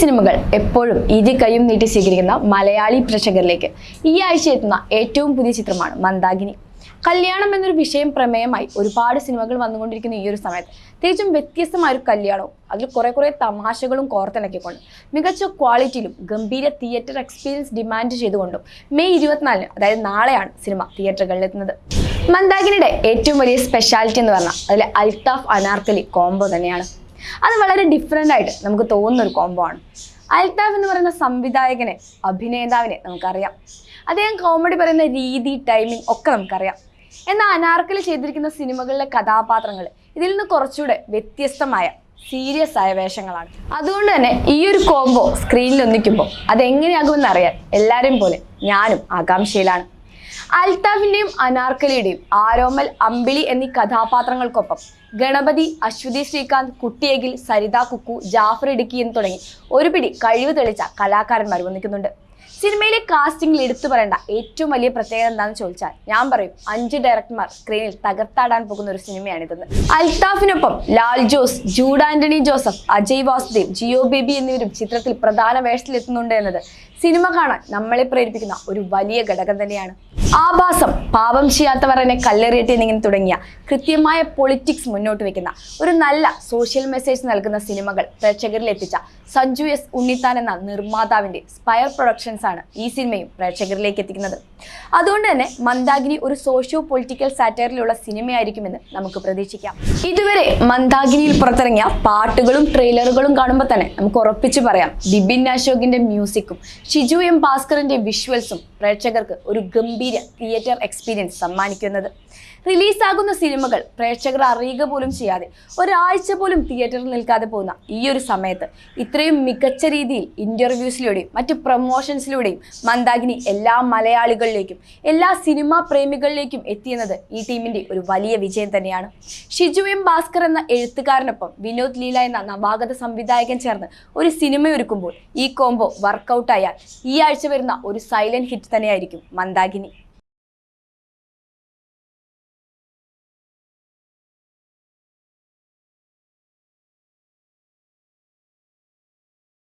സിനിമകൾ എപ്പോഴും ഇരു കൈയും നീട്ടി സ്വീകരിക്കുന്ന മലയാളി പ്രേക്ഷകരിലേക്ക് ഈ ആഴ്ച എത്തുന്ന ഏറ്റവും പുതിയ ചിത്രമാണ് മന്ദാകിനി. കല്യാണം എന്നൊരു വിഷയം പ്രമേയമായി ഒരുപാട് സിനിമകൾ വന്നുകൊണ്ടിരിക്കുന്ന ഈ ഒരു സമയത്ത് തികച്ചും വ്യത്യസ്തമായ ഒരു കല്യാണവും അതിൽ കുറെ തമാശകളും കോർത്തിണക്കിക്കൊണ്ട് മികച്ച ക്വാളിറ്റിയിലും ഗംഭീര തിയേറ്റർ എക്സ്പീരിയൻസ് ഡിമാൻഡ് ചെയ്തുകൊണ്ടും മെയ് 24-ന് അതായത് നാളെയാണ് സിനിമ തിയേറ്ററുകളിൽ എത്തുന്നത്. മന്ദാകിനിയുടെ ഏറ്റവും വലിയ സ്പെഷ്യാലിറ്റി എന്ന് പറഞ്ഞാൽ അതിൽ അൽത്താഫ് അനാർക്കലി കോംബോ തന്നെയാണ്. അത് വളരെ ഡിഫറെൻ്റ് ആയിട്ട് നമുക്ക് തോന്നുന്ന ഒരു കോംബോ ആണ്. അൽത്താഫ് എന്ന് പറയുന്ന സംവിധായകനെ, അഭിനേതാവിനെ നമുക്കറിയാം. അദ്ദേഹം കോമഡി പറയുന്ന രീതി, ടൈമിംഗ് ഒക്കെ നമുക്കറിയാം. എന്നാൽ അനാർക്കലി ചെയ്തിരിക്കുന്ന സിനിമകളിലെ കഥാപാത്രങ്ങൾ ഇതിൽ നിന്ന് കുറച്ചുകൂടെ വ്യത്യസ്തമായ സീരിയസ് ആയ വേഷങ്ങളാണ്. അതുകൊണ്ട് തന്നെ ഈ ഒരു കോംബോ സ്ക്രീനിൽ ഒന്നിക്കുമ്പോൾ അതെങ്ങനെയാകുമെന്ന് അറിയാൻ എല്ലാവരെയും പോലെ ഞാനും ആകാംക്ഷയിലാണ്. അൽത്താഫിന്റെയും അനാർക്കലിയുടെയും ആരോമൽ, അമ്പിളി എന്നീ കഥാപാത്രങ്ങൾക്കൊപ്പം ഗണപതി, അശ്വതി ശ്രീകാന്ത്, കുട്ടിയേകിൽ, സരിത കുക്കു, ജാഫർ ഇടുക്കി എന്ന് തുടങ്ങി ഒരു പിടി കഴിവ് തെളിച്ച കലാകാരന്മാർ വന്നിക്കുന്നുണ്ട്. സിനിമയിലെ കാസ്റ്റിംഗിൽ എടുത്തു പറയേണ്ട ഏറ്റവും വലിയ പ്രത്യേകത എന്താണെന്ന് ചോദിച്ചാൽ ഞാൻ പറയും 5 ഡയറക്ടർമാർ സ്ക്രീനിൽ തകർത്താടാൻ പോകുന്ന ഒരു സിനിമയാണിതെന്ന്. അൽത്താഫിനൊപ്പം ലാൽ ജോസ്, ജൂഡ് ആന്റണി ജോസഫ്, അജയ് വാസുദേവ്, ജിയോ ബേബി എന്നിവരും ചിത്രത്തിൽ പ്രധാന വേഷത്തിലെത്തുന്നുണ്ട് എന്നത് സിനിമ കാണാൻ നമ്മളെ പ്രേരിപ്പിക്കുന്ന ഒരു വലിയ ഘടകം തന്നെയാണ്. ആഭാസം, പാപം ചെയ്യാത്തവർ എന്നെ കല്ലെറിയട്ടെ എന്നിങ്ങനെ തുടങ്ങിയ കൃത്യമായ പൊളിറ്റിക്സ് മുന്നോട്ട് വെക്കുന്ന ഒരു നല്ല സോഷ്യൽ മെസ്സേജ് നൽകുന്ന സിനിമകൾ പ്രേക്ഷകരിൽ എത്തിച്ച സഞ്ജു എസ് ഉണ്ണിത്താൻ എന്ന നിർമ്മാതാവിന്റെ സ്പയർ പ്രൊഡക്ഷൻസ് ആണ് ഈ സിനിമയും പ്രേക്ഷകരിലേക്ക് എത്തിക്കുന്നത്. അതുകൊണ്ട് തന്നെ മന്ദാകിനി ഒരു സോഷ്യോ പൊളിറ്റിക്കൽ സാറ്റയറിലുള്ള സിനിമയായിരിക്കുമെന്ന് നമുക്ക് പ്രതീക്ഷിക്കാം. ഇതുവരെ മന്ദാകിനിയിൽ പുറത്തിറങ്ങിയ പാട്ടുകളും ട്രെയിലറുകളും കാണുമ്പോൾ തന്നെ നമുക്ക് ഉറപ്പിച്ചു പറയാം ബിബിൻ അശോകിന്റെ മ്യൂസിക്കും ഷിജു എം ഭാസ്കറിന്റെ വിഷ്വൽസും പ്രേക്ഷകർക്ക് ഒരു ഗംഭീര തിയേറ്റർ എക്സ്പീരിയൻസ് സമ്മാനിക്കുന്നത്. റിലീസാകുന്ന സിനിമകൾ പ്രേക്ഷകർ അറിയുക പോലും ചെയ്യാതെ ഒരാഴ്ച പോലും തിയേറ്ററിൽ നിൽക്കാതെ പോകുന്ന ഈ ഒരു സമയത്ത് ഇത്രയും മികച്ച രീതിയിൽ ഇന്റർവ്യൂസിലൂടെയും മറ്റു പ്രൊമോഷൻസിലൂടെയും മന്ദാകിനി എല്ലാ മലയാളികളിലേക്കും എല്ലാ സിനിമാ പ്രേമികളിലേക്കും എത്തിയെന്നത് ഈ ടീമിന്റെ ഒരു വലിയ വിജയം തന്നെയാണ്. ഷിജു എം ഭാസ്കർ എന്ന എഴുത്തുകാരനൊപ്പം വിനോദ് ലീല എന്ന നവാഗത സംവിധായകൻ ചേർന്ന് ഒരു സിനിമയൊരുക്കുമ്പോൾ ഈ കോംബോ വർക്കൗട്ടായാൽ ഈ ആഴ്ച വരുന്ന ഒരു സൈലന്റ് ഹിറ്റ് തന്നെയായിരിക്കും മന്ദാകിനി.